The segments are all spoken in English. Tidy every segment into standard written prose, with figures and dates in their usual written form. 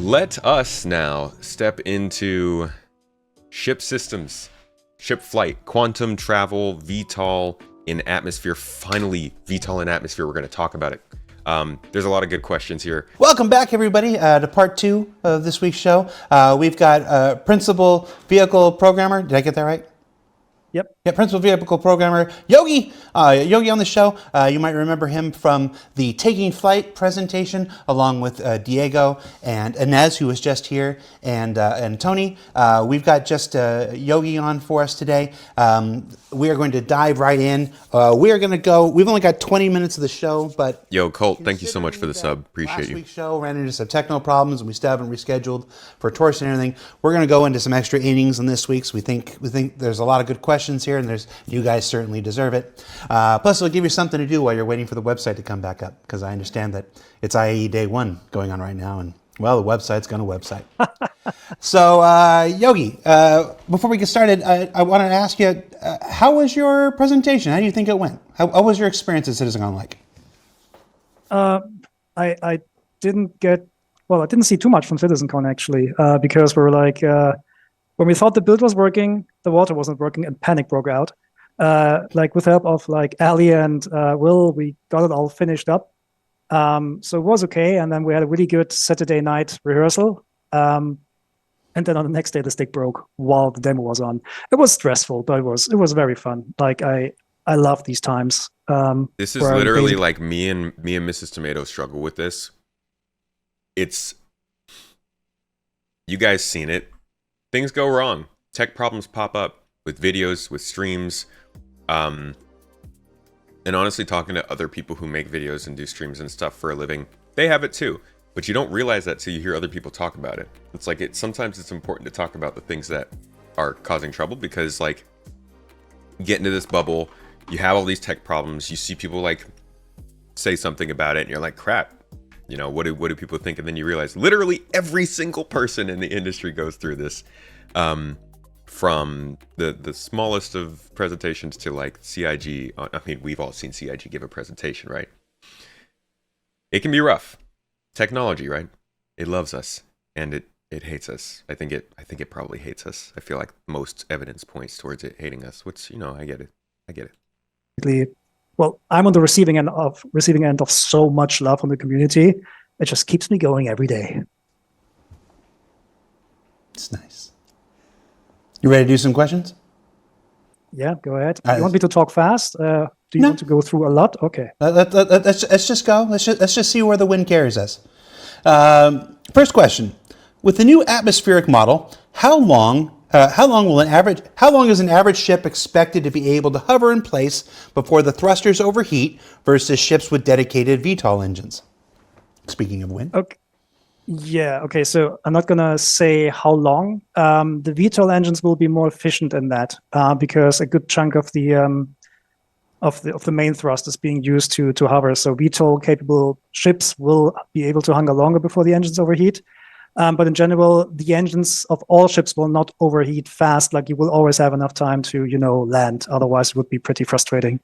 Let us now step into ship systems, ship flight, quantum travel, VTOL in atmosphere. Finally, VTOL in atmosphere. We're going to talk about it. There's a lot of good questions here. Welcome back, everybody, to part 2 of this week's show. We've got principal vehicle programmer. Did I get that right? Yep. Yeah, principal vehicle programmer Yogi. Yogi on the show. You might remember him from the Taking Flight presentation, along with Diego and Inez, who was just here, and Tony. We've got just Yogi on for us today. We are going to dive right in. We are going to go. We've only got 20 minutes of the show, but Yo, Colt, thank you so much for the sub. Appreciate last you. week's show ran into some technical problems, and we still haven't rescheduled for tours and everything. We're going to go into some extra innings on this week's. We think there's a lot of good questions here, and you guys certainly deserve it. Plus, it'll give you something to do while you're waiting for the website to come back up, because I understand that it's IAE Day 1 going on right now, and well, the website's going to website. So, Yogi, before we get started, I wanted to ask you, how was your presentation? How do you think it went? How was your experience at CitizenCon like? I didn't see too much from CitizenCon actually, because we were like, when we thought the build was working, the water wasn't working, and panic broke out. With the help of Ali and Will, we got it all finished up. So it was okay, and then we had a really good Saturday night rehearsal. And then on the next day, the stick broke while the demo was on. It was stressful, but it was very fun. I love these times. This is literally like me and Mrs. Tomato struggle with this. It's, you guys seen it. Things go wrong. Tech problems pop up with videos, with streams. And honestly, talking to other people who make videos and do streams and stuff for a living, they have it too. But you don't realize that till you hear other people talk about it. It's like, sometimes it's important to talk about the things that are causing trouble, because like, get into this bubble, you have all these tech problems, you see people like say something about it, and you're like, crap, you know, what do people think? And then you realize literally every single person in the industry goes through this, from the smallest of presentations to like CIG. I mean, we've all seen CIG give a presentation, right? It can be rough. Technology, right? It loves us, and it hates us. I think it probably hates us. I feel like most evidence points towards it hating us, which, you know, I get it. Well, I'm on the receiving end of so much love from the community. It just keeps me going every day. It's nice. You ready to do some questions? Yeah, go ahead. You want me to talk fast? Do you want to go through a lot? Okay. Let's just go. Let's just see where the wind carries us. First question: with the new atmospheric model, how long is an average ship expected to be able to hover in place before the thrusters overheat versus ships with dedicated VTOL engines? Speaking of wind. Okay. Yeah. Okay. So I'm not gonna say how long. The VTOL engines will be more efficient in that, because a good chunk of the main thrust is being used to hover. So VTOL capable ships will be able to hover longer before the engines overheat. But in general, the engines of all ships will not overheat fast. Like, you will always have enough time to, land. Otherwise, it would be pretty frustrating.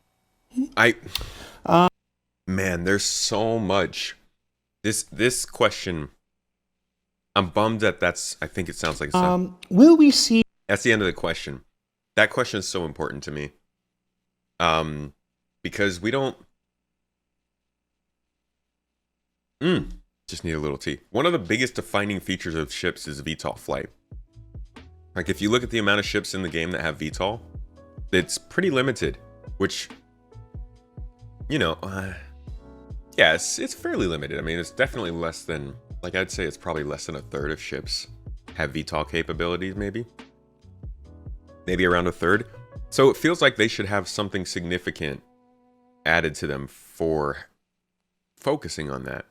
Man, there's so much. This question, I'm bummed that I think it sounds like it's will we see? That's the end of the question. That question is so important to me. Because we don't. Just need a little tea. One of the biggest defining features of ships is VTOL flight. Like, if you look at the amount of ships in the game that have VTOL, it's pretty limited, which, yeah, it's fairly limited. I mean, it's definitely less than, like, I'd say it's probably less than a third of ships have VTOL capabilities, maybe around a third. So it feels like they should have something significant added to them for focusing on that.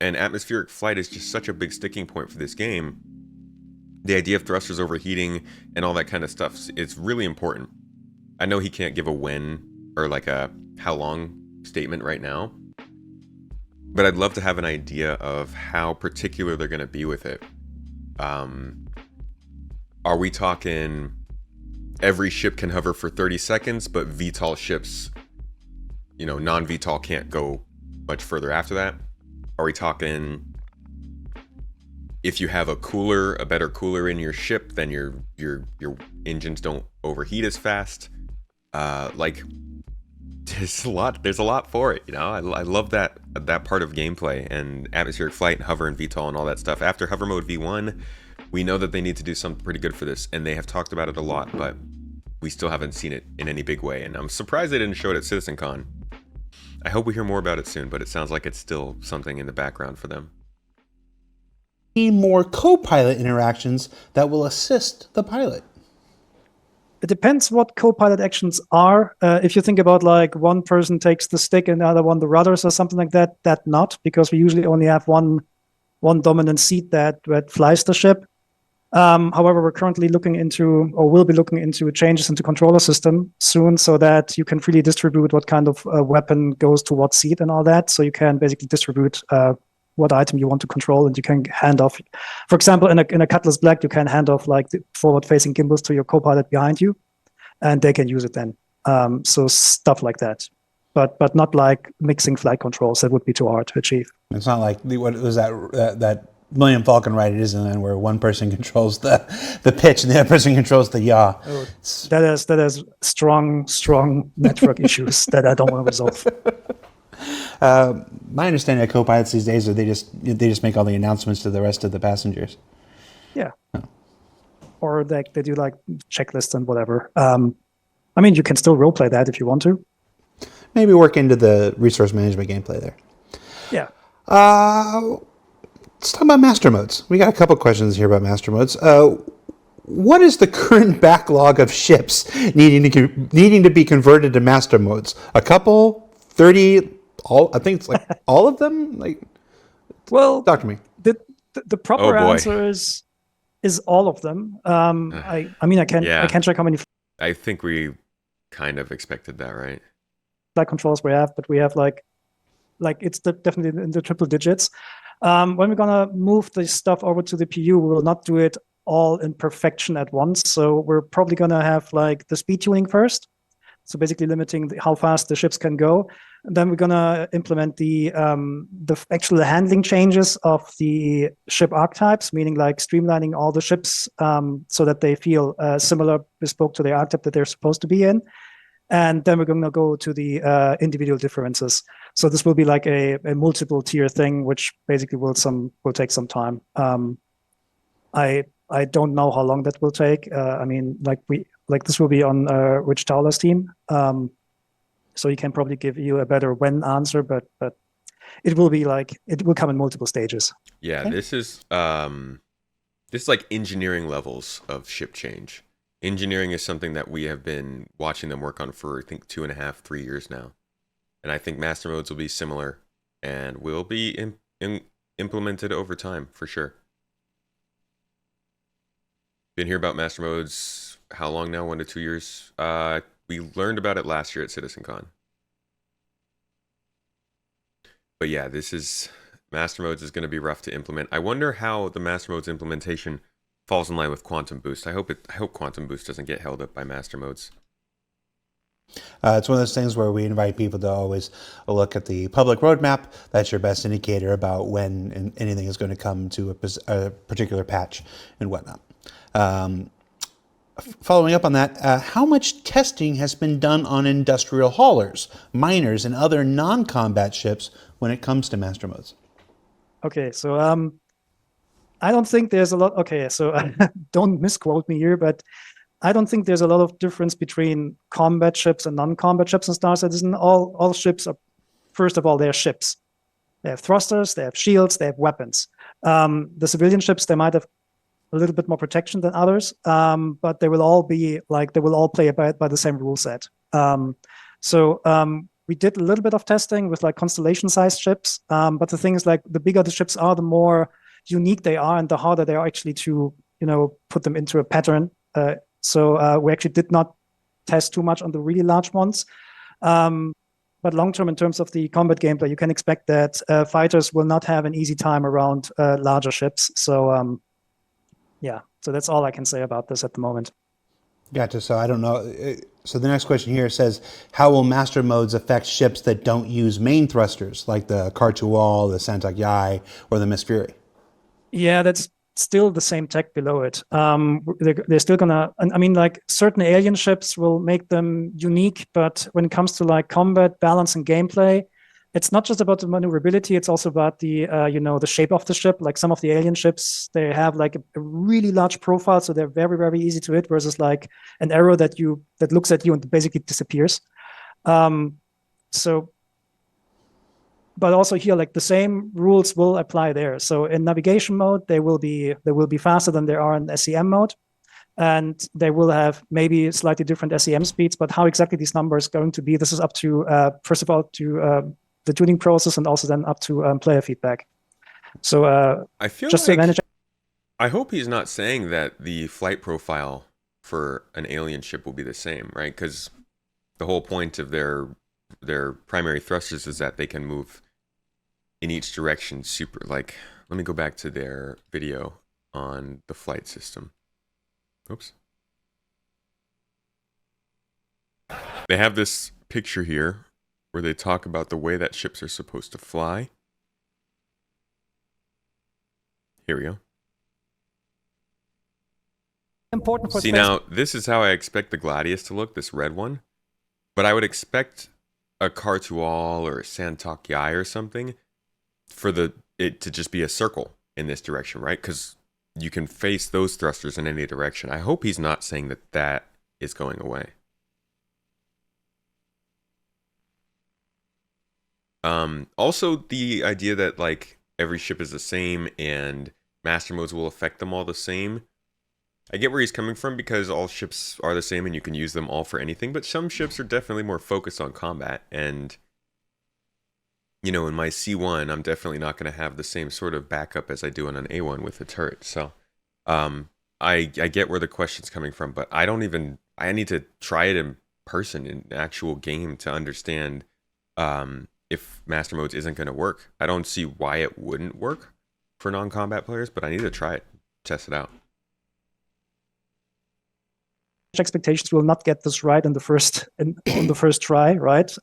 And atmospheric flight is just such a big sticking point for this game. The idea of thrusters overheating and all that kind of stuff, it's really important. I know he can't give a when or like a how long statement right now, but I'd love to have an idea of how particular they're going to be with it. Are we talking every ship can hover for 30 seconds, but VTOL ships, non-VTOL can't go much further after that? Are we talking, if you have a better cooler in your ship, then your engines don't overheat as fast. Like there's a lot for it, you know. I love that part of gameplay and atmospheric flight and hover and VTOL and all that stuff. After hover mode V1, we know that they need to do something pretty good for this, and they have talked about it a lot, but we still haven't seen it in any big way, and I'm surprised they didn't show it at CitizenCon. I hope we hear more about it soon, but it sounds like it's still something in the background for them. More co-pilot interactions that will assist the pilot. It depends what co-pilot actions are. If you think about like one person takes the stick and the other one the rudders or something like that, that not, because we usually only have one dominant seat that flies the ship. However, we're currently looking into, or will be looking into, changes into controller system soon, so that you can freely distribute what kind of weapon goes to what seat and all that. So you can basically distribute what item you want to control, and you can hand off. For example, in a Cutlass Black, you can hand off like the forward-facing gimbals to your co-pilot behind you, and they can use it then. So stuff like that, but not like mixing flight controls. That would be too hard to achieve. It's not like what was that Millennium Falcon ride it isn't, and where one person controls the pitch and the other person controls the yaw. Oh, that has strong network issues that I don't want to resolve. My understanding of co-pilots these days are they just make all the announcements to the rest of the passengers. Yeah. Oh. Or they do like checklists and whatever. I mean, you can still roleplay that if you want to. Maybe work into the resource management gameplay there. Yeah. Let's talk about master modes. We got a couple questions here about master modes. What is the current backlog of ships needing to be converted to master modes? A couple, 30, all? I think it's like all of them. Like, well, talk to me. The proper answer is all of them. I mean, I can't check how many. I think we kind of expected that, right? Flight controls we have, but we have like it's definitely in the triple digits. When we're gonna move the stuff over to the PU, we will not do it all in perfection at once. So we're probably gonna have like the speed tuning first. So basically limiting how fast the ships can go. And then we're gonna implement the actual handling changes of the ship archetypes, meaning like streamlining all the ships so that they feel similar, bespoke to the archetype that they're supposed to be in. And then we're going to go to the individual differences. So this will be like a multiple tier thing, which basically will take some time. I don't know how long that will take. I mean, this will be on Rich Towler's team, so he can probably give you a better when answer. But it will come in multiple stages. Yeah, okay. This is like engineering levels of ship change. Engineering is something that we have been watching them work on for, I think, 2.5, 3 years now. And I think master modes will be similar and will be implemented over time, for sure. Been here about master modes how long now? 1 to 2 years? We learned about it last year at CitizenCon. But yeah, master modes is going to be rough to implement. I wonder how the master modes implementation falls in line with Quantum Boost. I hope Quantum Boost doesn't get held up by master modes. It's one of those things where we invite people to always look at the public roadmap. That's your best indicator about when anything is going to come to a particular patch and whatnot. Following up on that, how much testing has been done on industrial haulers, miners, and other non-combat ships when it comes to master modes? Okay, so I don't think there's a lot. Okay, so don't misquote me here, but I don't think there's a lot of difference between combat ships and non-combat ships in Star Citizen. All ships are, first of all, they're ships. They have thrusters, they have shields, they have weapons. The civilian ships, they might have a little bit more protection than others, but they will all play by the same rule set. We did a little bit of testing with like constellation-sized ships, but the thing is, like, the bigger the ships are, the more unique they are, and the harder they are actually to put them into a pattern. So we actually did not test too much on the really large ones. But long term, in terms of the combat gameplay, you can expect that fighters will not have an easy time around larger ships. So yeah, so that's all I can say about this at the moment. Gotcha. So I don't know. So the next question here says, how will master modes affect ships that don't use main thrusters, like the Khartu-Wal, the Santak Yai, or the Miss Fury? Yeah, that's still the same tech below it. They're still gonna, I mean, like certain alien ships will make them unique, but when it comes to like combat balance and gameplay, it's not just about the maneuverability. It's also about the the shape of the ship. Like some of the alien ships, they have like a really large profile, so they're very, very easy to hit. Versus like an arrow that looks at you and basically disappears. So, but also here, like the same rules will apply there. So in navigation mode, they will be faster than they are in SEM mode, and they will have maybe slightly different SEM speeds. But how exactly these numbers going to be, this is up to first of all to the tuning process, and also then up to player feedback. So I feel just like to manage. I hope he's not saying that the flight profile for an alien ship will be the same, right? Because the whole point of their primary thrusters is that they can move in each direction super. Like, let me go back to their video on the flight system. Oops. They have this picture here where they talk about the way that ships are supposed to fly. Here we go. Important for See, now, this is how I expect the Gladius to look, this red one. But I would expect a Cartual or a Santok Yai or something for it to just be a circle in this direction, right? Because you can face those thrusters in any direction. I hope he's not saying that that is going away. Also, the idea that like every ship is the same and master modes will affect them all the same. I get where he's coming from because all ships are the same and you can use them all for anything, but some ships are definitely more focused on combat. And, you know, in my C1, I'm definitely not going to have the same sort of backup as I do on an A1 with a turret. So I get where the question's coming from, but I need to try it in person, in actual game, to understand if master modes isn't going to work. I don't see why it wouldn't work for non-combat players, but I need to try it, test it out. Expectations will not get this right in the first on the first try, right?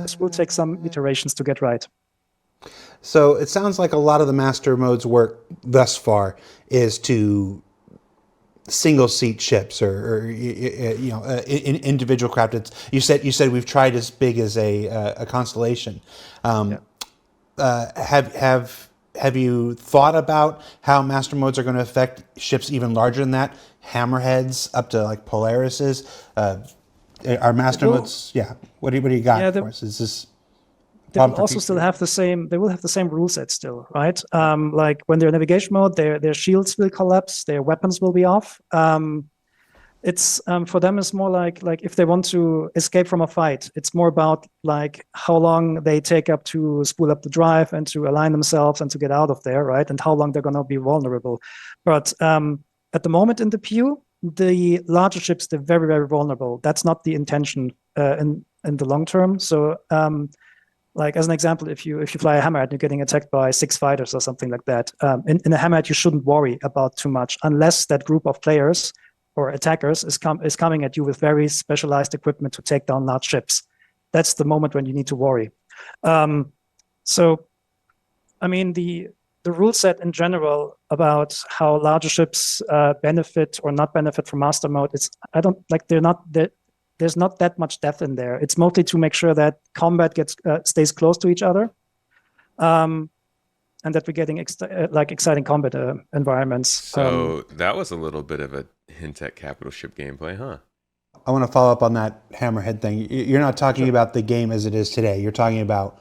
This will take some iterations to get right. So it sounds like a lot of the master modes work thus far is to single seat ships or individual craft. You said we've tried as big as a constellation. Have you thought about how master modes are going to affect ships even larger than that? Hammerheads up to like Polarises. Are master modes? Yeah. What do you got for us? Is this? They will also still have the same. They will have the same rule set still, right? Like when they're in navigation mode, their shields will collapse, their weapons will be off. It's for them, it's more like if they want to escape from a fight, it's more about like how long they take up to spool up the drive and to align themselves and to get out of there, right? And how long they're gonna be vulnerable. But at the moment in the PU, the larger ships, they're very, very vulnerable. That's not the intention in the long term. So like as an example, if you fly a Hammerhead and you're getting attacked by 6 fighters or something like that, in a Hammerhead you shouldn't worry about too much unless that group of players or attackers is coming at you with very specialized equipment to take down large ships. That's the moment when you need to worry. So, I mean, the rule set in general about how larger ships benefit or not benefit from master mode, there's not that much depth in there. It's mostly to make sure that combat stays close to each other, and that we're getting exciting combat environments. So that was a little bit of a hint at capital ship gameplay, huh? I want to follow up on that Hammerhead thing. You're not talking about the game as it is today. You're talking about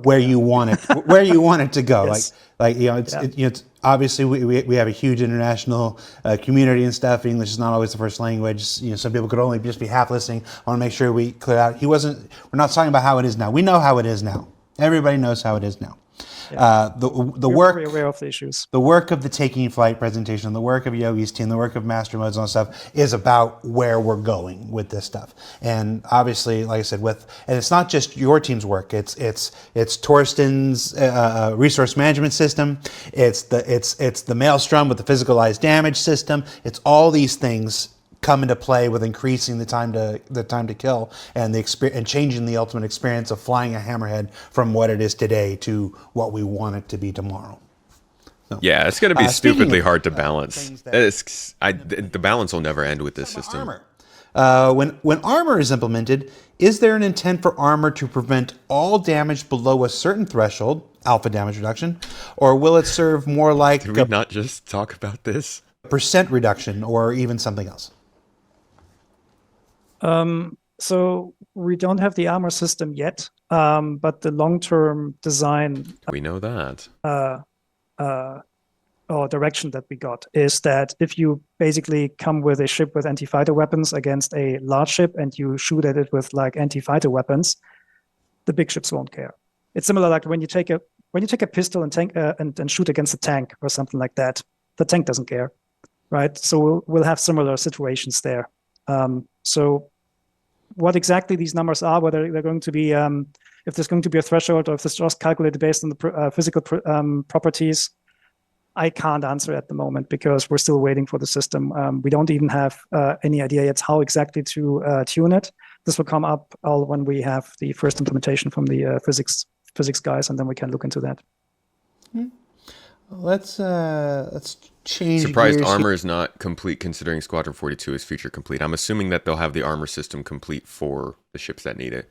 where you want it to go. Yes. It's obviously we have a huge international community and stuff. English is not always the first language. Some people could only just be half listening. I want to make sure we clear out. We're not talking about how it is now. We know how it is now. Everybody knows how it is now. Yeah. We're very aware of the issues. The work of the Taking Flight presentation, the work of Yogi's team, the work of Master Modes and stuff is about where we're going with this stuff. And obviously, like I said, and it's not just your team's work. It's Torsten's resource management system. It's the Maelstrom with the physicalized damage system. It's all these things come into play with increasing the time to kill and and changing the ultimate experience of flying a Hammerhead from what it is today to what we want it to be tomorrow. So, Yeah, it's going to be speaking stupidly of, hard to balance. things that The balance will never end with this system. armor. When armor is implemented, is there an intent for armor to prevent all damage below a certain threshold, alpha damage reduction, or will it serve more like Did we not just talk about this? percent reduction or even something else? So we don't have the armor system yet, but the long-term design We know that. or direction that we got is that if you basically come with a ship with anti-fighter weapons against a large ship and you shoot at it with like anti-fighter weapons, the big ships won't care. It's similar like when you take a pistol and tank and shoot against a tank or something like that. The tank doesn't care, right? So we'll have similar situations there. So what exactly these numbers are, whether they're going to be, if there's going to be a threshold or if it's just calculated based on the physical properties, I can't answer at the moment because we're still waiting for the system. We don't even have any idea yet how exactly to tune it. This will come up all when we have the first implementation from the physics guys, and then we can look into that. Let's change. Surprised gears. armor is not complete considering Squadron 42 is feature complete. I'm assuming that they'll have the armor system complete for the ships that need it.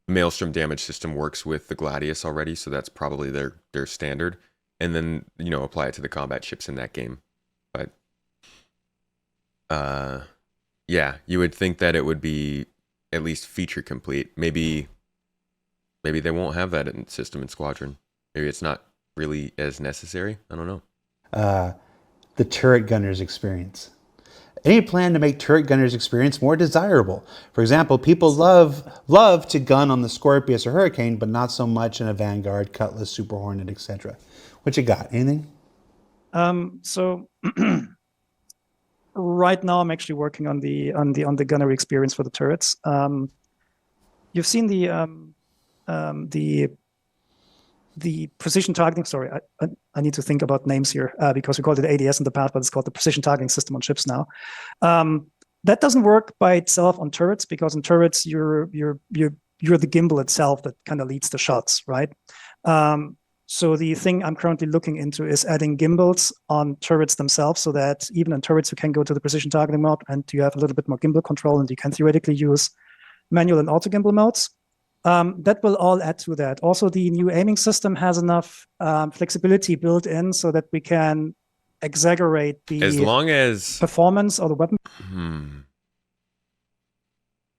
Maelstrom damage system works with the Gladius already, so that's probably their standard. And then, apply it to the combat ships in that game. But, yeah, you would think that it would be at least feature complete. Maybe they won't have that system in Squadron. Maybe it's not really as necessary. I don't know. The turret gunner's experience. Any plan to make turret gunner's experience more desirable? For example, people love to gun on the Scorpius or Hurricane, but not so much in a Vanguard, Cutlass, Super Hornet, etc. What you got? Anything? So right now I'm actually working on the gunnery experience for the turrets. You've seen the precision targeting. Sorry, I need to think about names here because we called it ADS in the past, but it's called the precision targeting system on ships now. That doesn't work by itself on turrets because in turrets you're the gimbal itself that kind of leads the shots, right? So the thing I'm currently looking into is adding gimbals on turrets themselves so that even in turrets you can go to the precision targeting mode and you have a little bit more gimbal control and you can theoretically use manual and auto gimbal modes. That will all add to that. Also, the new aiming system has enough flexibility built in so that we can exaggerate the as long as performance of the weapon.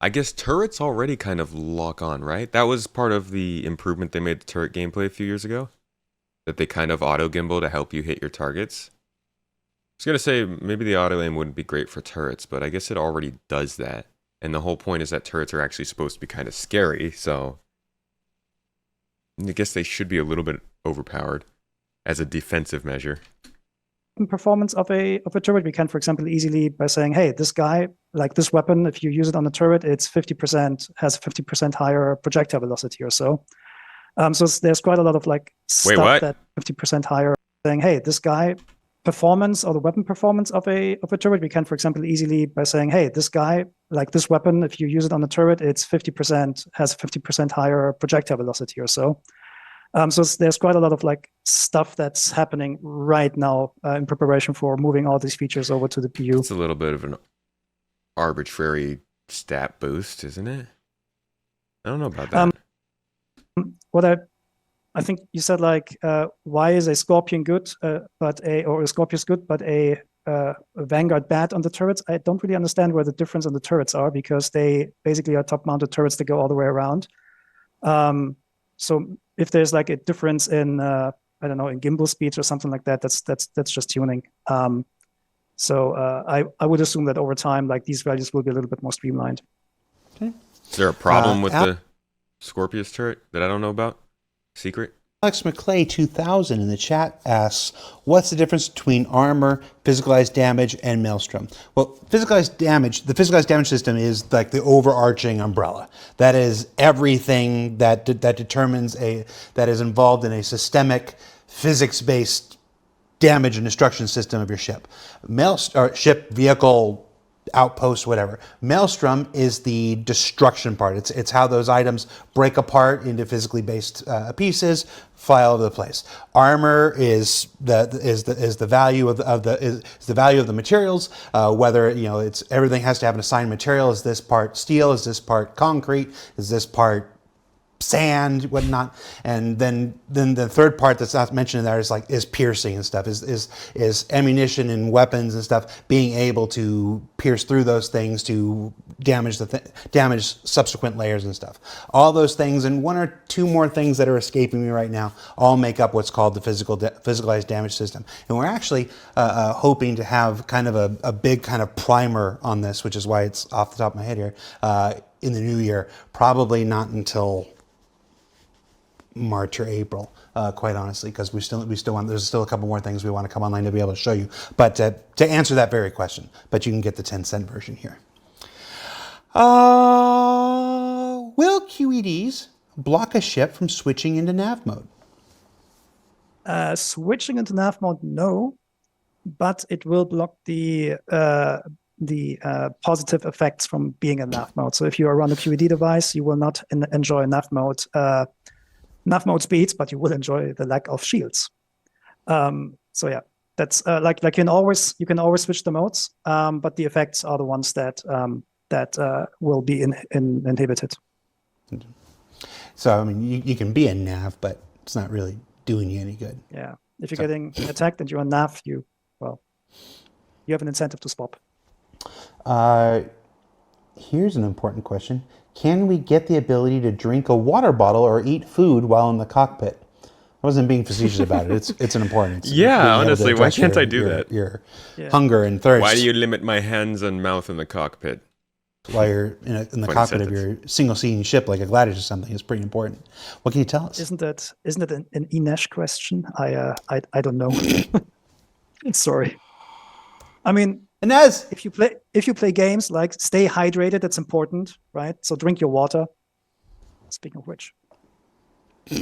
I guess turrets already kind of lock on, right? That was part of the improvement they made to turret gameplay a few years ago. That they kind of auto gimbal to help you hit your targets. I was going to say maybe the auto aim wouldn't be great for turrets, but I guess it already does that. And the whole point is that turrets are actually supposed to be kind of scary, so I guess they should be a little bit overpowered as a defensive measure. Performance of a turret, we can, for example, easily by saying, hey, this guy, like this weapon, if you use it on a turret, it's 50%, has 50% higher projectile velocity or so. So there's quite a lot of like stuff that 50% higher, saying, hey, this guy, performance or the weapon performance of a turret, we can, for example, easily by saying, hey, this guy, like this weapon, if you use it on a turret, it's 50%, has 50% higher projectile velocity or so. So there's quite a lot of like stuff that's happening right now in preparation for moving all these features over to the PU. It's a little bit of an arbitrary stat boost, isn't it? I don't know about that. What I think you said like, why is a Scorpion good, or a Scorpius good, but a Vanguard bad on the turrets? I don't really understand where the difference on the turrets are because they basically are top-mounted turrets that go all the way around. So if there's like a difference in I don't know, in gimbal speeds or something like that, that's just tuning. So I would assume that over time, like these values will be a little bit more streamlined. Okay. Is there a problem with the Scorpius turret that I don't know about? Secret? Alex McClay 2000 in the chat asks, what's the difference between armor, physicalized damage, and Maelstrom? Well, the physicalized damage system is like the overarching umbrella. That is everything that determines that is involved in a systemic physics-based damage and destruction system of your ship. Ship, vehicle, outpost, whatever. Maelstrom is the destruction part. It's how those items break apart into physically based pieces, fly all over the place. Armor is the value of the value of the materials. Whether it's everything has to have an assigned material. Is this part steel? Is this part concrete? Is this part sand, whatnot? And then the third part that's not mentioned in there is piercing and stuff, is ammunition and weapons and stuff, being able to pierce through those things to damage damage subsequent layers and stuff. All those things and one or two more things that are escaping me right now all make up what's called the physicalized damage system. And we're actually hoping to have kind of a big kind of primer on this, which is why it's off the top of my head here, in the new year. Probably not until March or April, quite honestly, because we still want, there's still a couple more things we want to come online to be able to show you. But to answer that very question, but you can get the 10-cent version here. Will QEDs block a ship from switching into nav mode? Switching into nav mode, no, but it will block the positive effects from being in nav mode. So if you are on a QED device, you will not enjoy nav mode speeds, but you will enjoy the lack of shields. So yeah, that's like you can always switch the modes, but the effects are the ones that will be inhibited. So I mean, you can be in nav, but it's not really doing you any good. Yeah, if you're getting attacked and you're on nav, you have an incentive to swap. Here's an important question. Can we get the ability to drink a water bottle or eat food while in the cockpit? I wasn't being facetious about it. It's an important. Yeah, honestly, why can't I do that? Your hunger and thirst. Why do you limit my hands and mouth in the cockpit? While you're in the cockpit of your single-seating ship like a Gladius or something, is pretty important. What can you tell us? Isn't it an Inesh question? I don't know. Sorry. I mean, Inez, if you play games, like stay hydrated, that's important, right? So drink your water. Speaking of which. All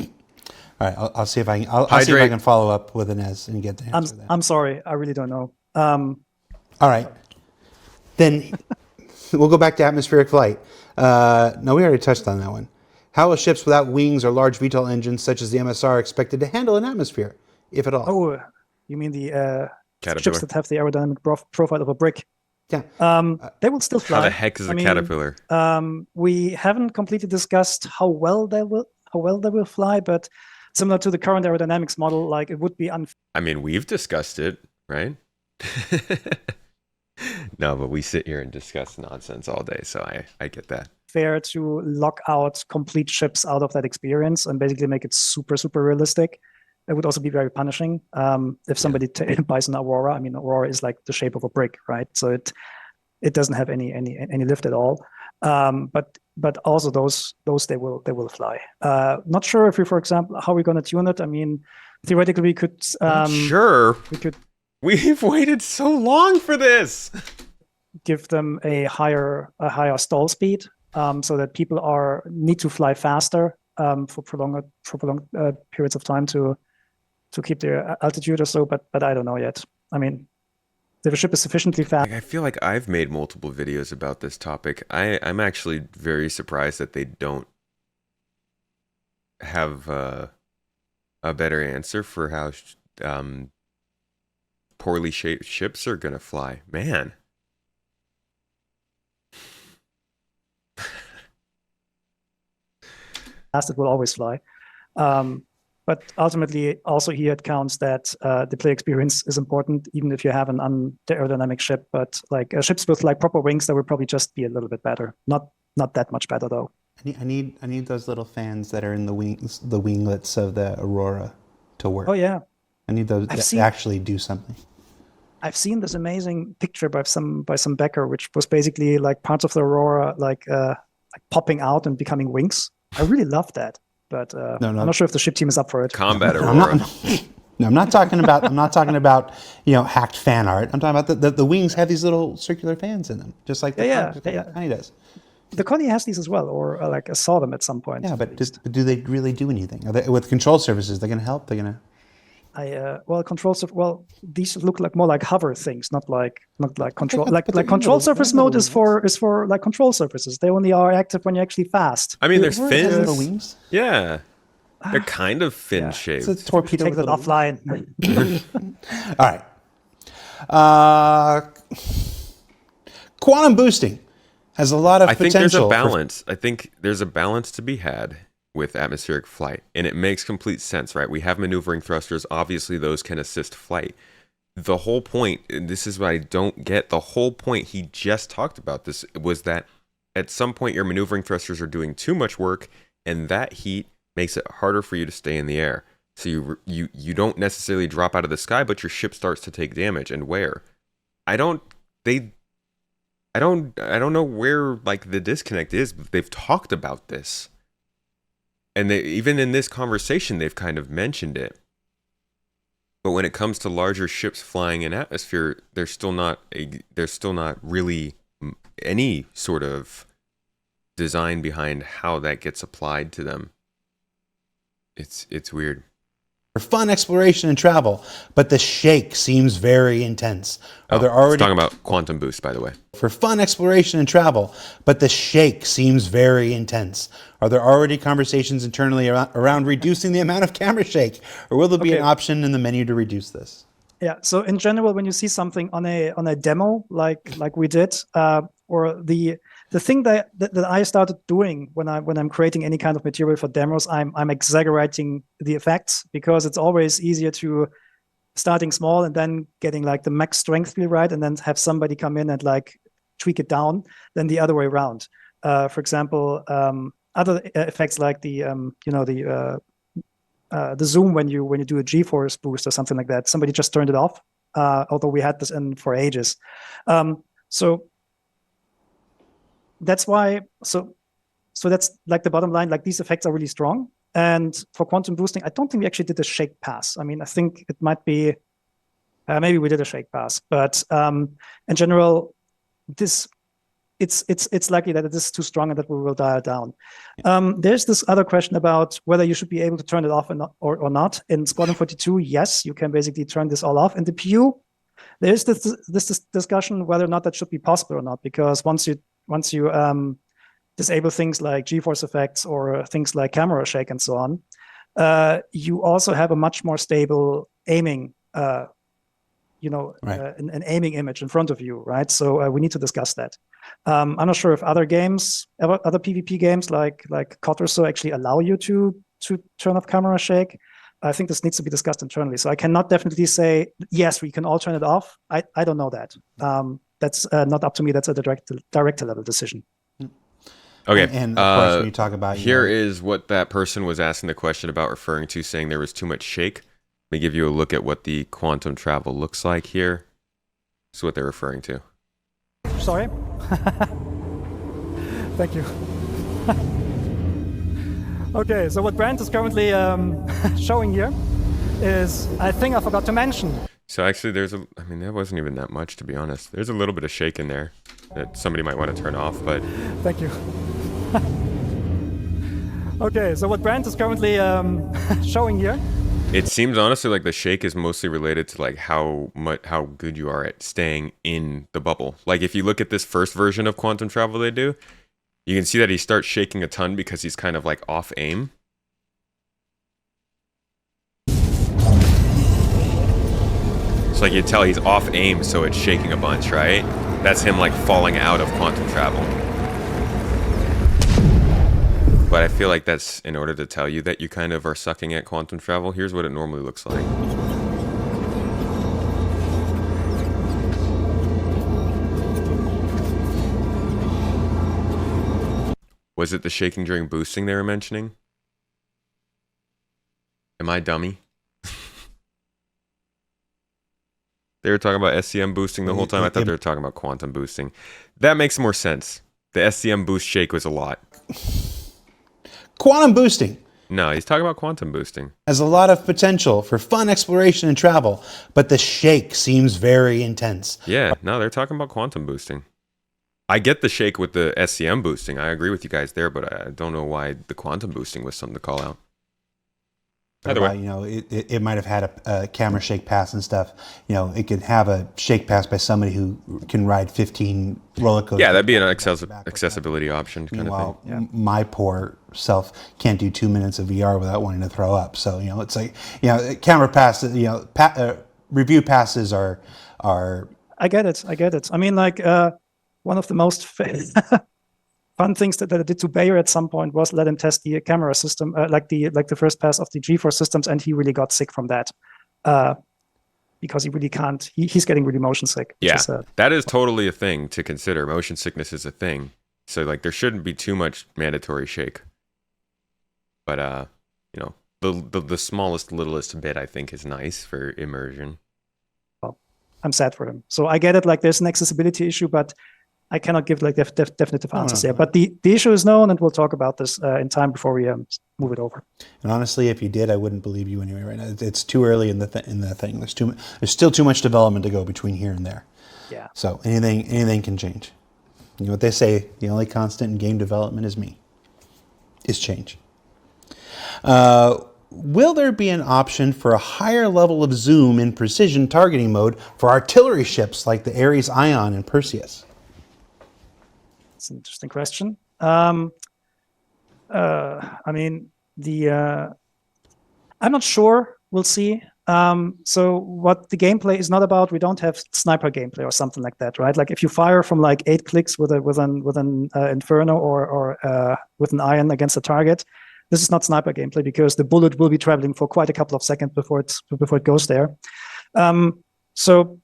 right, I'll see if I can. I'll see if I can follow up with Inez and get the answer. I'm sorry, I really don't know. All right, then we'll go back to atmospheric flight. No, we already touched on that one. How are ships without wings or large VTOL engines, such as the MSR, expected to handle an atmosphere, if at all? Oh, you mean the Caterpillar. ships that have the aerodynamic profile of a brick? Yeah. They will still fly. How the heck is a caterpillar? We haven't completely discussed how well they will fly, but similar to the current aerodynamics model, like it would be I mean, we've discussed it, right? No, but we sit here and discuss nonsense all day, so I get that. Fair to lock out complete ships out of that experience and basically make it super, super realistic. It would also be very punishing if somebody buys an Aurora. I mean, Aurora is like the shape of a brick, right? So it doesn't have any lift at all. But also those they will fly. Not sure if we, for example, how we're going to tune it. I mean, theoretically we could. Sure. We've waited so long for this. Give them a higher stall speed, so that people need to fly faster for prolonged periods of time to keep their altitude or so. But I don't know yet. I mean, if a ship is sufficiently fast. I feel like I've made multiple videos about this topic. I'm actually very surprised that they don't have a better answer for how poorly shaped ships are gonna fly. Man. Fast, it will always fly. But ultimately, also here it counts that the play experience is important, even if you have an aerodynamic ship. But like ships with like proper wings, that would probably just be a little bit better. Not that much better though. I need those little fans that are in the winglets of the Aurora to work. Oh yeah. I need those to actually do something. I've seen this amazing picture by some backer, which was basically like parts of the Aurora like popping out and becoming wings. I really love that. But I'm not sure if the ship team is up for it. Combat Aurora. I'm not talking about hacked fan art. I'm talking about the wings have these little circular fans in them, just like the Connie does. The Connie has these as well, or like I saw them at some point. Yeah, but do they really do anything? Are they, with control surfaces, they're going to help? They're going to. well, well, these look like more like hover things, not like control. But Like control surface mode is for like control surfaces. They only are active when you're actually fast. I mean, there's fins. Little wings. Yeah, they're kind of fin shaped. It's a torpedo. Take that offline. All right. Quantum boosting has a lot of I think potential. there's a balance. I think there's a balance to be had with atmospheric flight, and it makes complete sense, right? We have maneuvering thrusters. Obviously, those can assist flight. The whole point, and this is what I don't get, the whole point he just talked about this was that at some point your maneuvering thrusters are doing too much work, and that heat makes it harder for you to stay in the air. So you don't necessarily drop out of the sky, but your ship starts to take damage and wear. I don't know where like the disconnect is, but they've talked about this. And even in this conversation, they've kind of mentioned it. But when it comes to larger ships flying in atmosphere, there's still not really any sort of design behind how that gets applied to them. It's weird. For fun exploration and travel, but the shake seems very intense. Are there already talking about quantum boost, by the way? For fun exploration and travel, but the shake seems very intense. Are there already conversations internally around reducing the amount of camera shake, or will there be an option in the menu to reduce this? Yeah. So in general, when you see something on a demo like we did, or the thing that I started doing when I'm creating any kind of material for demos, I'm exaggerating the effects, because it's always easier to starting small and then getting like the max strength feel right, and then have somebody come in and like tweak it down than the other way around. For example, other effects like the zoom when you do a G-force boost or something like that. Somebody just turned it off, although we had this in for ages. So that's why. So that's like the bottom line. Like these effects are really strong. And for quantum boosting, I don't think we actually did a shake pass. I mean, I think it might be maybe we did a shake pass, but in general, it's likely that it is too strong and that we will dial it down. There's this other question about whether you should be able to turn it off or not. In Squadron 42, yes, you can basically turn this all off. In the PU, there's this discussion whether or not that should be possible or not, because once you disable things like G-force effects or things like camera shake and so on, you also have a much more stable aiming right. An aiming image in front of you, right? So we need to discuss that. I'm not sure if other PvP games like COD or so actually allow you to turn off camera shake. I think this needs to be discussed internally. So I cannot definitely say, yes, we can all turn it off. I don't know that. That's not up to me. That's a director level decision. Okay. And of course, when you talk about is what that person was asking the question about, referring to, saying there was too much shake. Let me give you a look at what the quantum travel looks like here. This is what they're referring to. Sorry. Thank you. Okay, so what Brent is currently showing here is, I think I forgot to mention. So actually that wasn't even that much, to be honest. There's a little bit of shake in there that somebody might want to turn off, but... Thank you. Okay, so what Brent is currently showing here. It seems honestly like the shake is mostly related to like how good you are at staying in the bubble. Like if you look at this first version of quantum travel they do, you can see that he starts shaking a ton because he's kind of like off aim. So like you tell he's off aim, so it's shaking a bunch, right? That's him like falling out of quantum travel. But I feel like that's in order to tell you that you kind of are sucking at quantum travel. Here's what it normally looks like. Was it the shaking during boosting they were mentioning? Am I dummy? They were talking about SCM boosting the whole time. I thought they were talking about quantum boosting. That makes more sense. The SCM boost shake was a lot. Quantum boosting. No, he's talking about quantum boosting. Has a lot of potential for fun exploration and travel, but the shake seems very intense. Yeah, no, they're talking about quantum boosting. I get the shake with the SCM boosting. I agree with you guys there, but I don't know why the quantum boosting was something to call out. Either way. It might have had a camera shake pass and stuff. It could have a shake pass by somebody who can ride 15 roller coasters. Yeah, that'd be an accessibility option kind of thing. Meanwhile, my poor self can't do 2 minutes of VR without wanting to throw up. So it's like camera passes. Review passes are. I get it. I mean, like one of the most fun things that I did to Bayer at some point was let him test the camera system, like the first pass of the GeForce systems, and he really got sick from that because he really can't. He's getting really motion sick. Yeah, that is totally a thing to consider. Motion sickness is a thing, so like there shouldn't be too much mandatory shake. But the smallest, littlest bit I think is nice for immersion. Well, I'm sad for him. So I get it. Like there's an accessibility issue, but I cannot give like definitive answers there. But the issue is known, and we'll talk about this in time before we move it over. And honestly, if you did, I wouldn't believe you anyway right now. It's too early in the thing. There's still too much development to go between here and there. Yeah. So anything can change. You know what they say? The only constant in game development is change. Will there be an option for a higher level of zoom in precision targeting mode for artillery ships like the Ares Ion and Perseus? It's an interesting question. I mean, I'm not sure. We'll see. So what the gameplay is not about, we don't have sniper gameplay or something like that, right? Like if you fire from like 8 clicks with an Inferno or with an Ion against a target, this is not sniper gameplay because the bullet will be traveling for quite a couple of seconds before it goes there. So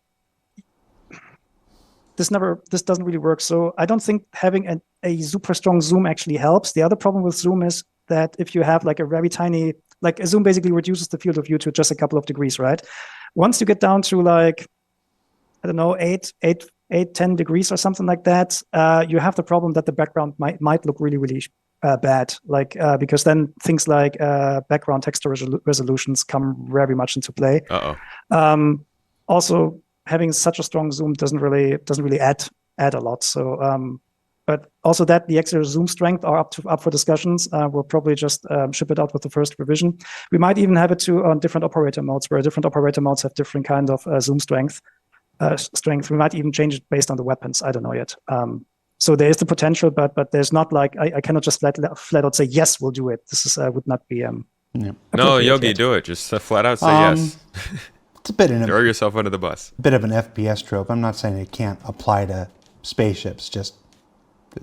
this doesn't really work. So I don't think having a super strong zoom actually helps. The other problem with zoom is that if you have like a very tiny, like a zoom basically reduces the field of view to just a couple of degrees, right? Once you get down to like, I don't know, 10 degrees or something like that, you have the problem that the background might look really, really bad, like because then things like background texture resolutions come very much into play. Also, having such a strong zoom doesn't really add a lot. So, but also that the extra zoom strength are up for discussions. We'll probably just ship it out with the first revision. We might even have it too on different operator modes, where different operator modes have different kind of zoom strength. We might even change it based on the weapons. I don't know yet. So there is the potential, but there's not like I cannot just flat out say yes, we'll do it. This is would not be. No, Yogi, do it. Just flat out say yes. It's a bit throw yourself under the bus. A bit of an FPS trope. I'm not saying it can't apply to spaceships. Just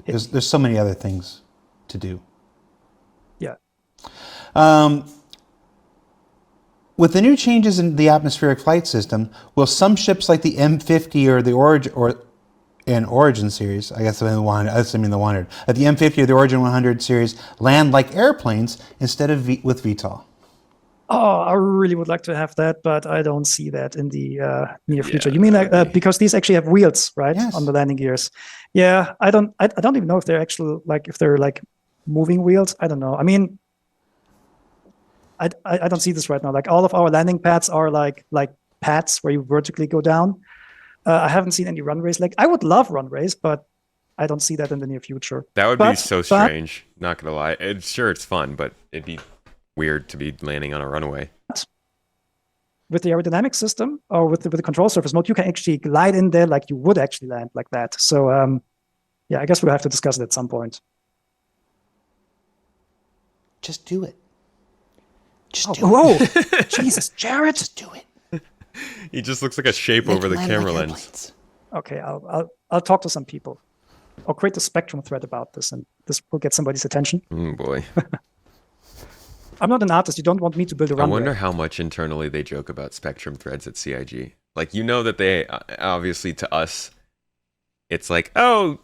there's so many other things to do. Yeah. With the new changes in the atmospheric flight system, will some ships like the M50 or the Origin series, I guess the 100, the 100, at the M50 or the Origin 100 series land like airplanes instead of with VTOL? Oh, I really would like to have that, but I don't see that in the near future. You mean because these actually have wheels, right, yes, on the landing gears? Yeah, I don't even know if they're actually if they're moving wheels. I don't know. I mean, I don't see this right now. Like all of our landing pads are like pads where you vertically go down. I haven't seen any runways. Like I would love runways, but I don't see that in the near future. That would be so strange. Not gonna lie. It's fun, but it'd be weird to be landing on a runway. With the aerodynamic system or with the control surface mode, you can actually glide in there like you would actually land like that. So yeah, I guess we'll have to discuss it at some point. Just do it. Whoa, Jesus, Jared, just do it. He just looks like a shape over the camera lens. Okay, I'll talk to some people. I'll create a Spectrum thread about this, and this will get somebody's attention. Boy. I'm not an artist. You don't want me to build a runway. I wonder how much internally they joke about Spectrum threads at CIG. Like, that they, obviously to us, it's like, oh,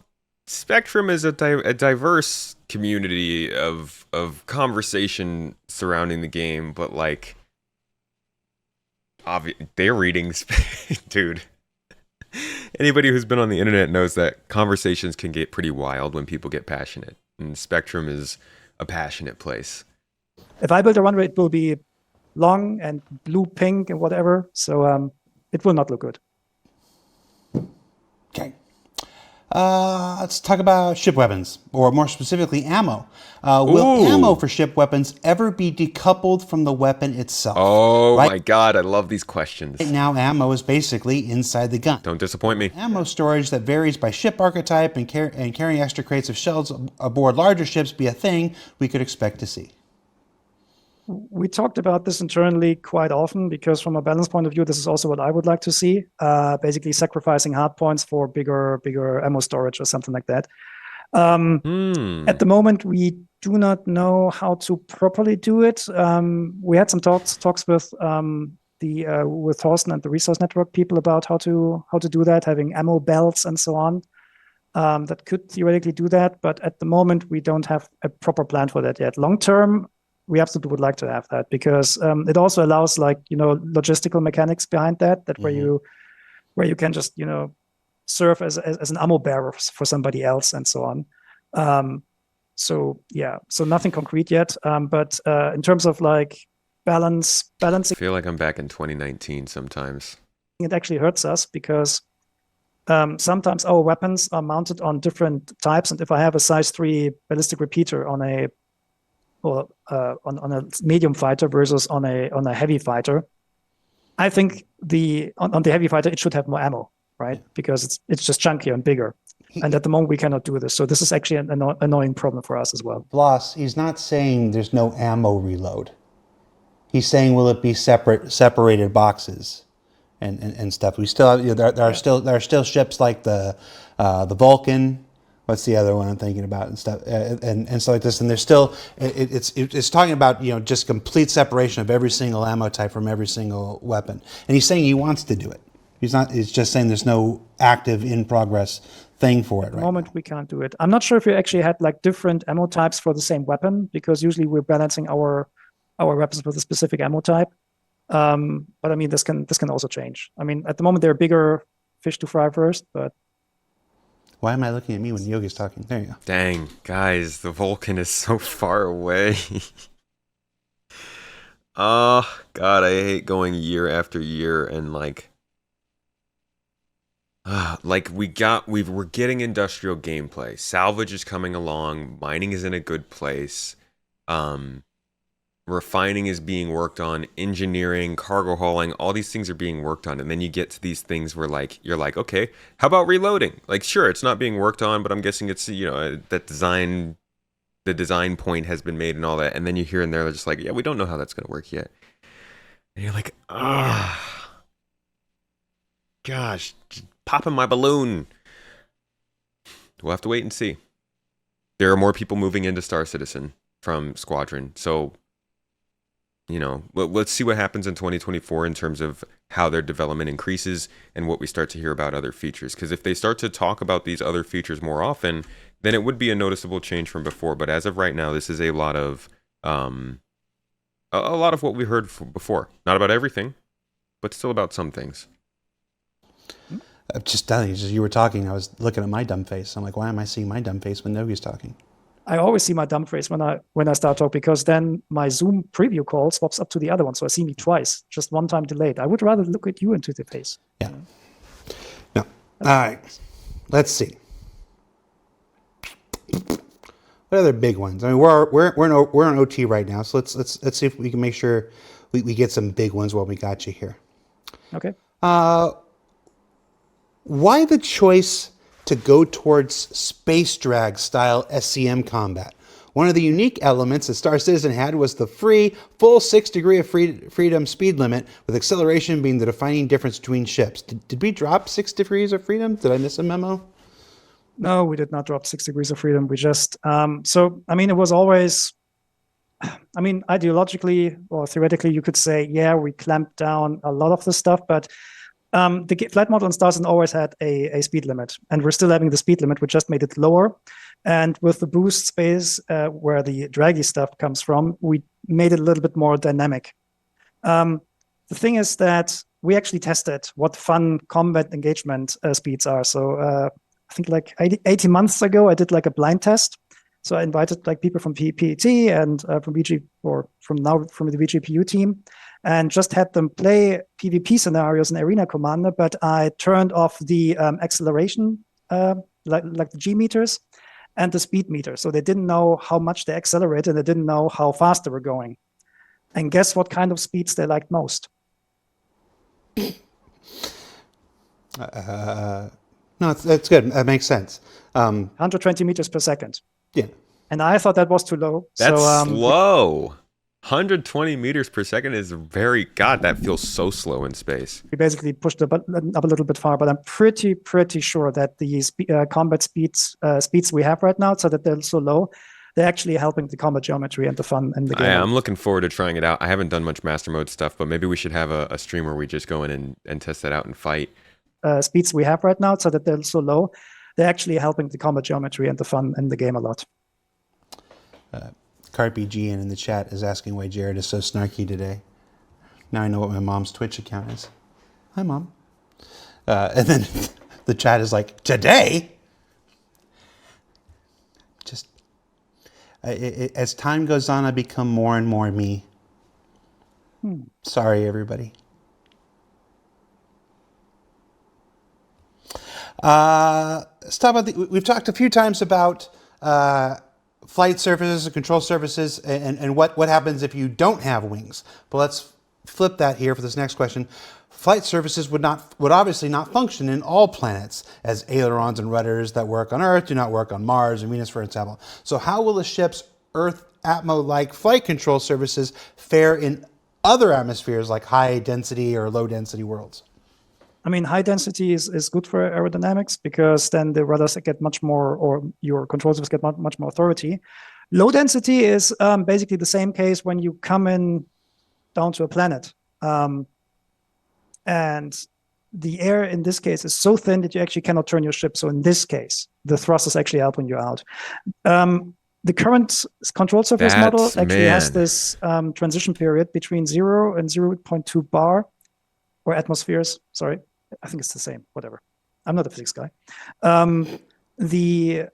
Spectrum is a diverse community of conversation surrounding the game, but like, they're reading, dude. Anybody who's been on the internet knows that conversations can get pretty wild when people get passionate, and Spectrum is a passionate place. If I build a runway, it will be long and blue, pink, and whatever. So it will not look good. Okay. Let's talk about ship weapons, or more specifically, ammo. Will ammo Ooh. for ship weapons ever be decoupled from the weapon itself? Oh Right my God, I love these questions. now, ammo is basically inside the gun. Don't disappoint me. Ammo storage that varies by ship archetype and carrying extra crates of shells aboard larger ships be a thing we could expect to see. We talked about this internally quite often because, from a balance point of view, this is also what I would like to see. Basically, sacrificing hard points for bigger ammo storage or something like that. At the moment, we do not know how to properly do it. We had some talks with with Thorsten and the Resource Network people about how to do that, having ammo belts and so on. That could theoretically do that, but at the moment, we don't have a proper plan for that yet. Long term, we absolutely would like to have that because it also allows, like, logistical mechanics behind that where you can just serve as an ammo bearer for somebody else and so on. So nothing concrete yet, but in terms of like balancing, I feel like I'm back in 2019 sometimes. it actually hurts us because sometimes our weapons are mounted on different types, and if I have a size 3 ballistic repeater on a medium fighter versus on a heavy fighter, I think on the heavy fighter it should have more ammo, right? Because it's just chunkier and bigger. And at the moment we cannot do this. So this is actually an annoying problem for us as well. Bloss, he's not saying there's no ammo reload. He's saying, will it be separated boxes and stuff? We still have, there are still ships like the Vulcan. What's the other one I'm thinking about and stuff and stuff like this? And there's still it's talking about just complete separation of every single ammo type from every single weapon. And he's saying he wants to do it. He's just saying there's no active in progress thing for it. At the moment we can't do it. I'm not sure if we actually had like different ammo types for the same weapon, because usually we're balancing our weapons with a specific ammo type. But I mean, this can also change. I mean, at the moment there are bigger fish to fry first, but. Why am I looking at me when Yogi's talking? There you go. Dang, guys, the Vulcan is so far away. Oh, God, I hate going year after year and like we're getting industrial gameplay. Salvage is coming along. Mining is in a good place. Refining is being worked on. Engineering, cargo hauling, all these things are being worked on. And then you get to these things where like you're like, okay, how about reloading? Like, sure, it's not being worked on, but I'm guessing it's the design point has been made and all that. And then you hear in there they're just like, yeah, we don't know how that's gonna work yet. And you're like, gosh, popping my balloon. We'll have to wait and see. There are more people moving into Star Citizen from Squadron, so let's see what happens in 2024 in terms of how their development increases and what we start to hear about other features. Because if they start to talk about these other features more often, then it would be a noticeable change from before. But as of right now, this is a lot of what we heard before. Not about everything, but still about some things. I'm just telling you, as you were talking, I was looking at my dumb face. I'm like, why am I seeing my dumb face when Yogi's talking? I always see my dumb face when I start talking, because then my Zoom preview call swaps up to the other one, so I see me twice, just one time delayed. I would rather look at you into the face. Yeah. No. All right. Let's see. What other big ones? I mean, we're in OT right now, so let's see if we can make sure we get some big ones while we got you here. Okay. Why the choice to go towards space drag style SCM combat? One of the unique elements that Star Citizen had was the full 6 degree of freedom speed limit, with acceleration being the defining difference between ships. Did we drop 6 degrees of freedom? Did I miss a memo? No, we did not drop 6 degrees of freedom. We just, so, I mean, it was always, I mean, ideologically or theoretically, you could say, yeah, we clamped down a lot of the stuff, but the flight model in Star Citizen always had a speed limit, and we're still having the speed limit. We just made it lower. And with the boost space, where the draggy stuff comes from, we made it a little bit more dynamic. The thing is that we actually tested what fun combat engagement speeds are. So I think like 18 months ago, I did like a blind test. So I invited like people from PET and from the VGPU team, and just had them play PvP scenarios in Arena Commander, but I turned off the acceleration like the G meters and the speed meter. So they didn't know how much they accelerated, and they didn't know how fast they were going. And guess what kind of speeds they liked most? No, that's good. That makes sense. 120 meters per second. Yeah. And I thought that was too low. That's so, slow. 120 meters per second is God, that feels so slow in space. We basically pushed it up a little bit far, but I'm pretty sure that the combat speeds we have right now, so that they're so low, they're actually helping the combat geometry and the fun in the game. I'm looking forward to trying it out. I haven't done much master mode stuff, but maybe we should have a stream where we just go in and test that out and fight. Speeds we have right now, so that they're so low, they're actually helping the combat geometry and the fun in the game a lot. Carpe Gian in the chat is asking why Jared is so snarky today. Now I know what my mom's Twitch account is. Hi, Mom. And then the chat is like, today? Just, as time goes on, I become more and more me. Sorry, everybody. Let's talk about we've talked a few times about flight surfaces and control surfaces and what happens if you don't have wings. But let's flip that here for this next question. Flight surfaces would obviously not function in all planets, as ailerons and rudders that work on Earth do not work on Mars and Venus, for example. So how will a ship's Earth Atmo-like flight control surfaces fare in other atmospheres like high density or low density worlds? I mean, high density is good for aerodynamics, because then the rudders get much more, or your control surfaces get much more authority. Low density is basically the same case when you come in down to a planet. And the air in this case is so thin that you actually cannot turn your ship. So in this case, the thrust is actually helping you out. The current control surface model actually has this transition period between 0 and 0.2 bar, or atmospheres, sorry. I think it's the same, whatever. I'm not a physics guy. The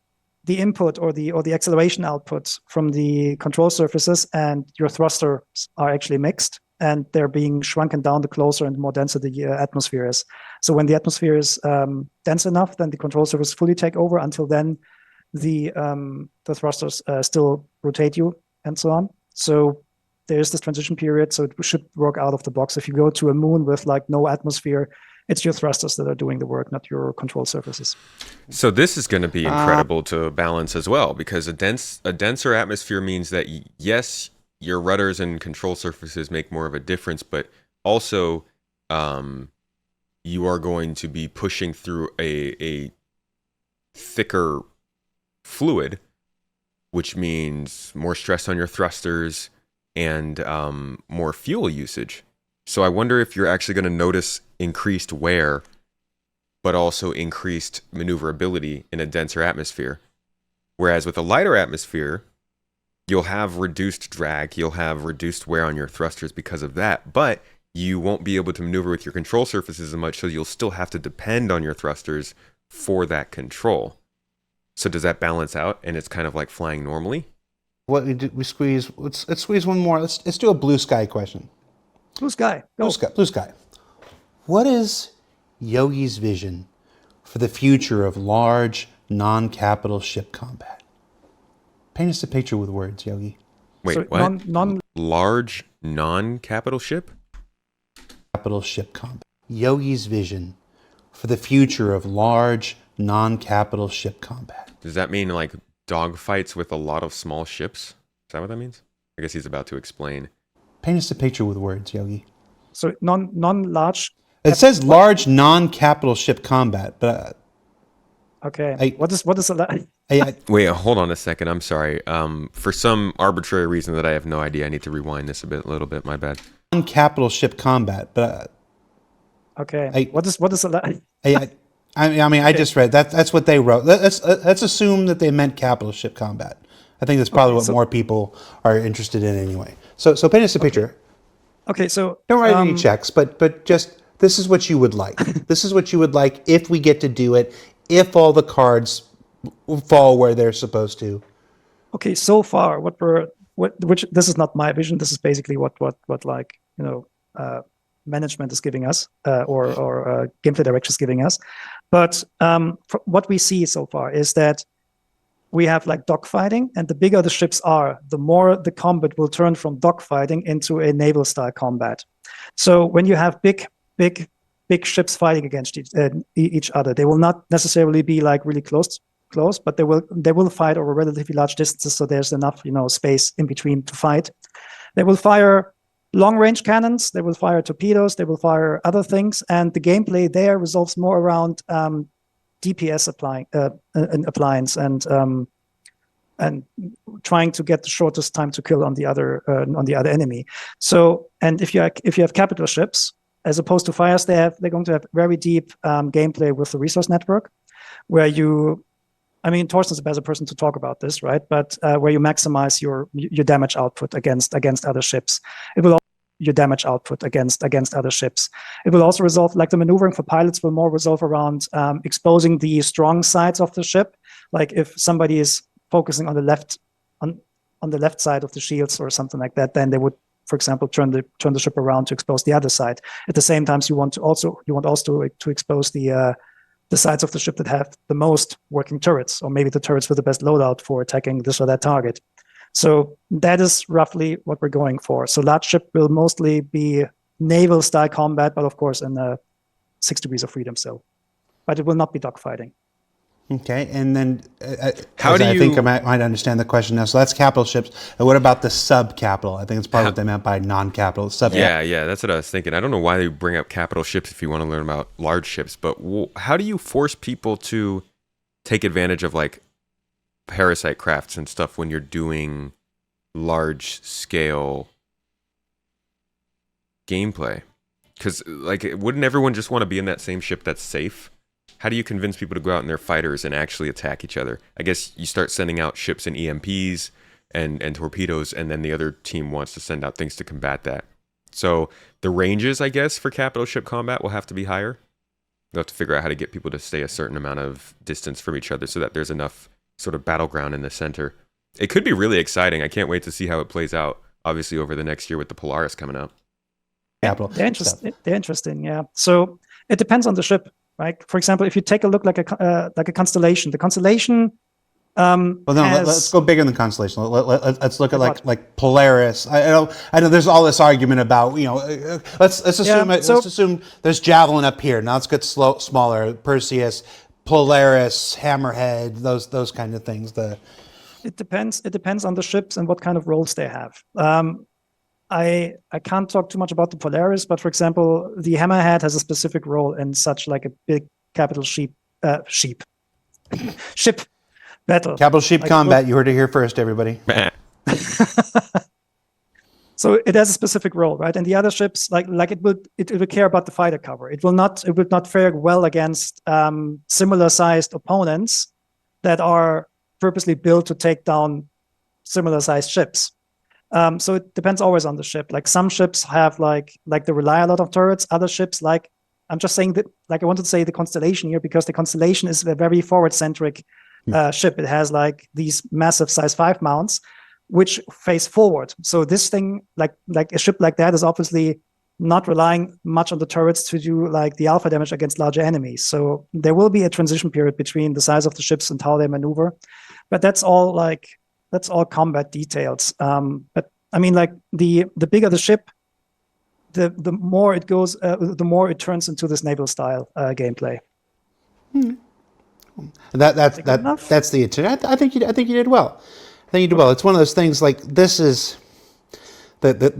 input or the acceleration output from the control surfaces and your thrusters are actually mixed, and they're being shrunken down the closer and more denser the atmosphere is. So when the atmosphere is dense enough, then the control surface fully take over. Until then, the thrusters still rotate you and so on. So there's this transition period, so it should work out of the box. If you go to a moon with like no atmosphere, it's your thrusters that are doing the work, not your control surfaces. So this is going to be incredible to balance as well, because a denser atmosphere means that yes, your rudders and control surfaces make more of a difference, but also you are going to be pushing through a thicker fluid, which means more stress on your thrusters and more fuel usage. So I wonder if you're actually going to notice increased wear, but also increased maneuverability in a denser atmosphere. Whereas with a lighter atmosphere, you'll have reduced drag, you'll have reduced wear on your thrusters because of that, but you won't be able to maneuver with your control surfaces as much, so you'll still have to depend on your thrusters for that control. So does that balance out, and it's kind of like flying normally? What we squeeze? Let's squeeze one more. Let's do a blue sky question. Blue sky. Go. Blue sky. What is Yogi's vision for the future of large, non-capital ship combat? Paint us a picture with words, Yogi. Wait, So what? Large, non-capital ship? Capital ship combat. Yogi's vision for the future of large, non-capital ship combat. Does that mean like dogfights with a lot of small ships? Is that what that means? I guess he's about to explain. Paint us a picture with words, Yogi. So non-large. It says large, non-capital ship combat, but Okay. What is a Wait, hold on a second. I'm sorry. For some arbitrary reason that I have no idea, I need to rewind this a little bit. My bad. Non-capital ship combat, but Okay. What is a I just read that. That's what they wrote. Let's assume that they meant capital ship combat. I think that's probably what more people are interested in anyway. So paint us a picture. Okay, so Don't write any checks, but just this is what you would like. This is what you would like if we get to do it. If all the cards fall where they're supposed to. Okay, so far which this is not my vision. This is basically what like management is giving us or gameplay direction is giving us. But what we see so far is that we have like dogfighting, and the bigger the ships are, the more the combat will turn from dogfighting into a naval style combat. So when you have big ships fighting against each other, they will not necessarily be like really close, but they will fight over relatively large distances, so there's enough space in between to fight. They will fire long-range cannons, they will fire torpedoes, they will fire other things, and the gameplay there resolves more around DPS appliance and trying to get the shortest time to kill on the other enemy. So, and if you have capital ships as opposed to fires, they're going to have very deep gameplay with the resource network, where Torsten's a better person to talk about this, right? But where you maximize your damage output against other ships. It will your damage output against other ships. It will also resolve, like the maneuvering for pilots will more resolve around exposing the strong sides of the ship. Like if somebody is focusing on the left side of the shields or something like that, then they would, for example, turn the ship around to expose the other side. At the same time, you want also to expose the sides of the ship that have the most working turrets, or maybe the turrets with the best loadout for attacking this or that target. So that is roughly what we're going for. So large ship will mostly be naval style combat, but of course in 6 degrees of freedom. So, but it will not be dogfighting. Okay, and then How do I you- think I might understand the question now. So that's capital ships. And what about the sub-capital? I think it's part of what they meant by non-capital. Yeah, that's what I was thinking. I don't know why they bring up capital ships if you want to learn about large ships, but how do you force people to take advantage of like parasite crafts and stuff when you're doing large scale gameplay? Because like, wouldn't everyone just want to be in that same ship that's safe? How do you convince people to go out in their fighters and actually attack each other? I guess you start sending out ships and EMPs and torpedoes, and then the other team wants to send out things to combat that. So the ranges, I guess, for capital ship combat will have to be higher. They'll have to figure out how to get people to stay a certain amount of distance from each other so that there's enough sort of battleground in the center. It could be really exciting. I can't wait to see how it plays out, obviously, over the next year with the Polaris coming out. Capital. They're interesting, yeah. So it depends on the ship, right? For example, if you take a look like a constellation, the constellation. Let's go bigger than constellation. Let's look at like Polaris. I know. There's all this argument about let's assume let's assume there's Javelin up here. Now let's get smaller. Perseus, Polaris, Hammerhead, those kind of things. It depends on the ships and what kind of roles they have. I can't talk too much about the Polaris, but for example, the Hammerhead has a specific role in such like a big capital ship battle. Capital ship combat. You heard it here first, everybody. So it has a specific role, right? And the other ships, it will care about the fighter cover. It will not fare well against similar sized opponents that are purposely built to take down similar sized ships. So it depends always on the ship. Like some ships have like they rely a lot on turrets. Other ships, I'm just saying that, I wanted to say the Constellation here because the Constellation is a very forward-centric ship. It has like these massive size 5 mounts, which face forward. So this thing, like a ship like that, is obviously not relying much on the turrets to do like the alpha damage against larger enemies. So there will be a transition period between the size of the ships and how they maneuver. But that's all combat details. But I mean, like the bigger the ship, the more it goes, the more it turns into this naval style gameplay. That's the intent. I think you did well. It's one of those things like this is the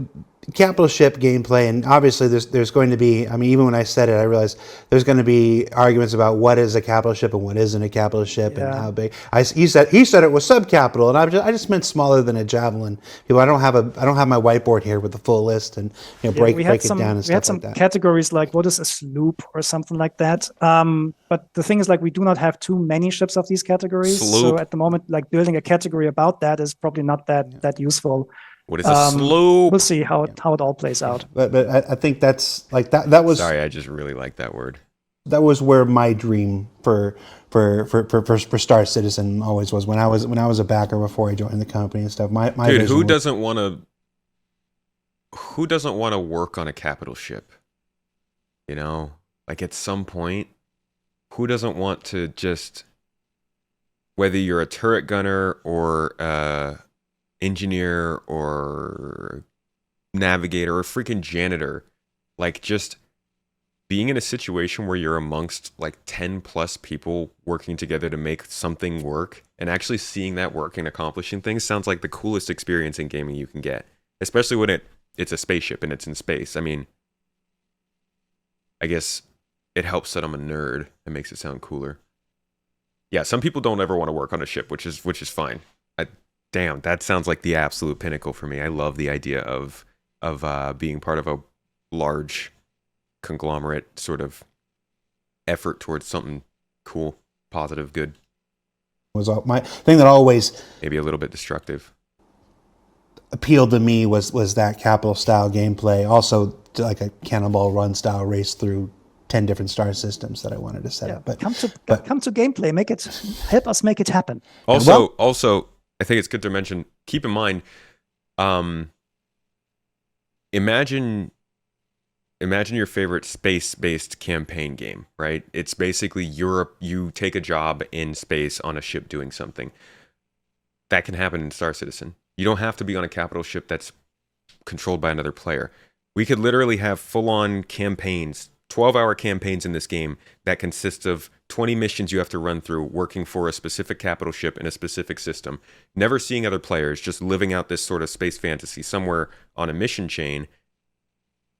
capital ship gameplay, and obviously there's going to be. I mean, even when I said it, I realized there's going to be arguments about what is a capital ship and what isn't a capital ship and how big. He said it was subcapital, and I just meant smaller than a Javelin. I don't have my whiteboard here with the full list and break it down and stuff like that. We had some categories like what is a sloop or something like that. But the thing is, like, we do not have too many ships of these categories. Sloop. So at the moment, like building a category about that is probably not that useful. What is a sloop? We'll see how it all plays out. But I think that's like that was. Sorry, I just really like that word. That was where my dream for Star Citizen always was when I was a backer before I joined the company and stuff. My dude, who doesn't want to work on a capital ship? You know, like at some point, who doesn't want to just, whether you're a turret gunner or engineer or navigator or freaking janitor, like just being in a situation where you're amongst like 10 plus people working together to make something work and actually seeing that work and accomplishing things sounds like the coolest experience in gaming you can get, especially when it's a spaceship and it's in space. I mean, I guess it helps that I'm a nerd. It makes it sound cooler. Yeah, some people don't ever want to work on a ship, which is fine. Damn, that sounds like the absolute pinnacle for me. I love the idea of being part of a large conglomerate sort of effort towards something cool, positive, good. Was my thing that always Maybe a little bit destructive. appealed to me was that capital style gameplay. Also, like a Cannonball Run style race through 10 different star systems that I wanted to set up. But come to gameplay, help us make it happen. Also, I think it's good to mention. Keep in mind, imagine your favorite space-based campaign game, right? It's basically Europe. You take a job in space on a ship doing something. That can happen in Star Citizen. You don't have to be on a capital ship that's controlled by another player. We could literally have full-on campaigns, 12-hour campaigns in this game that consist of 20 missions you have to run through, working for a specific capital ship in a specific system, never seeing other players, just living out this sort of space fantasy somewhere on a mission chain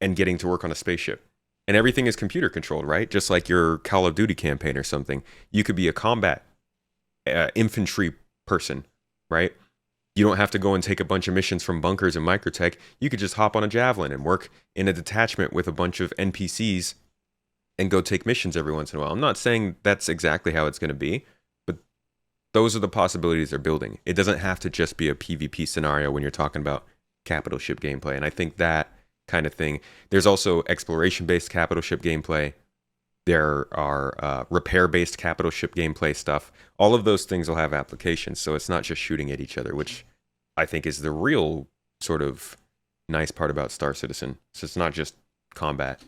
and getting to work on a spaceship. And everything is computer controlled, right? Just like your Call of Duty campaign or something. You could be a combat infantry person, right? You don't have to go and take a bunch of missions from bunkers and microtech. You could just hop on a Javelin and work in a detachment with a bunch of NPCs and go take missions every once in a while. I'm not saying that's exactly how it's going to be, but those are the possibilities they're building. It doesn't have to just be a PvP scenario when you're talking about capital ship gameplay. And I think that kind of thing. There's also exploration-based capital ship gameplay. There are repair-based capital ship gameplay stuff. All of those things will have applications, so it's not just shooting at each other, which I think is the real sort of nice part about Star Citizen. So it's not just combat.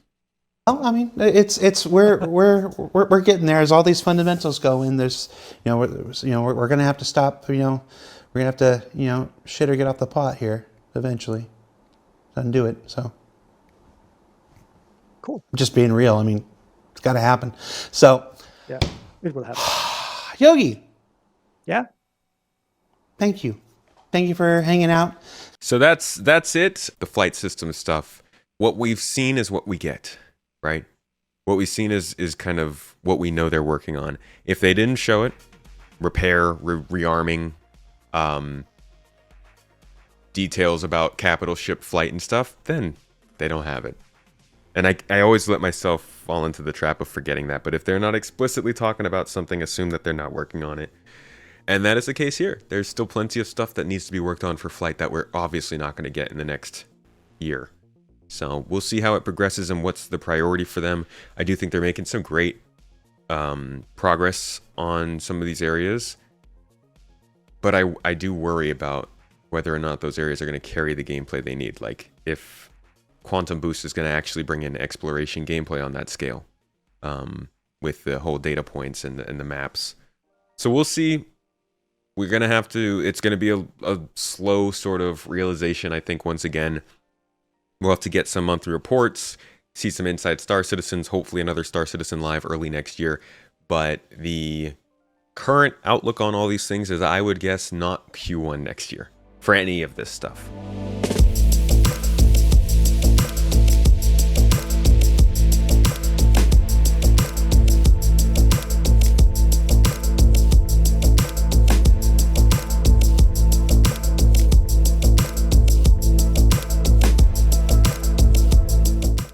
Well, I mean, it's we're getting there as all these fundamentals go in. There's we're gonna have to stop. We're gonna have to shit or get off the pot here eventually. Doesn't do it. So cool. Just being real. I mean, it's got to happen. So yeah, it will happen. Yogi. Yeah. Thank you for hanging out. So that's it. The flight system stuff. What we've seen is what we get, right? What we've seen is kind of what we know they're working on. If they didn't show it, repair, rearming, details about capital ship flight and stuff, then they don't have it. And I always let myself fall into the trap of forgetting that. But if they're not explicitly talking about something, assume that they're not working on it. And that is the case here. There's still plenty of stuff that needs to be worked on for flight that we're obviously not going to get in the next year. So we'll see how it progresses and what's the priority for them. I do think they're making some great progress on some of these areas. But I do worry about whether or not those areas are going to carry the gameplay they need. Like if Quantum Boost is going to actually bring in exploration gameplay on that scale, with the whole data points and the maps. So we'll see. We're going to have to, it's going to be a slow sort of realization, I think, once again. We'll have to get some monthly reports, see some Inside Star Citizens, hopefully another Star Citizen Live early next year. But the current outlook on all these things is, I would guess, not Q1 next year for any of this stuff.